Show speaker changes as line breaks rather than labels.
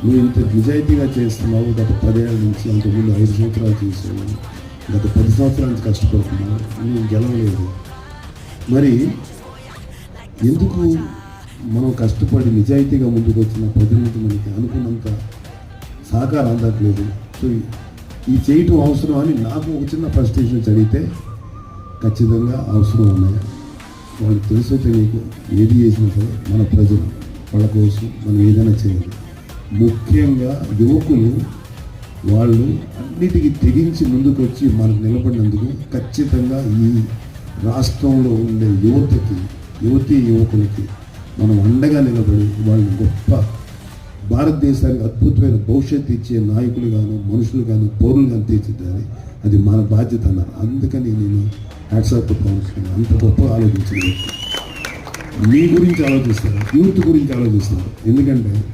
నువ్వు ఇంత నిజాయితీగా చేస్తున్నావు, గత 10 ఏళ్ళ నుంచి, అంతకుముందు 5 సంవత్సరాలు చేసావు, గత 10 సంవత్సరాల నుంచి కష్టపడుతున్నావు, నువ్వు గెలవలేదు. మరి ఎందుకు మనం కష్టపడి నిజాయితీగా ముందుకు వచ్చిన ప్రజలకు మనకి అనుకున్నంత సహకారం అందట్లేదు? సో ఈ చేయటం అవసరం అని నాకు ఒక చిన్న ఫ్రస్ట్రేషన్ చదివితే ఖచ్చితంగా అవసరం ఉన్నాయా? వాళ్ళకి తెలుసో తెలియక ఏది చేసినా సరే మన ప్రజలు వాళ్ళ కోసం మనం ఏదైనా చేయాలి. ముఖ్యంగా యువకులు వాళ్ళు అన్నిటికీ తెగించి ముందుకు వచ్చి మనకు నిలబడినందుకు ఖచ్చితంగా ఈ రాష్ట్రంలో ఉండే యువతీ యువకులకి మనం అండగా నిలబడి వాళ్ళని గొప్ప భారతదేశానికి అద్భుతమైన భవిష్యత్తు ఇచ్చే నాయకులుగాను, మనుషులుగాను, పౌరులుగాను తీర్చిదిద్దాలి. అది మన బాధ్యత అన్నారు. అందుకని నేను హ్యాట్సాప్ పవన్ కళ్యాణ్ అంత గొప్ప ఆలోచించిన మీ గురించి ఆలోచిస్తారు, యూత్ గురించి ఆలోచిస్తారు. ఎందుకంటే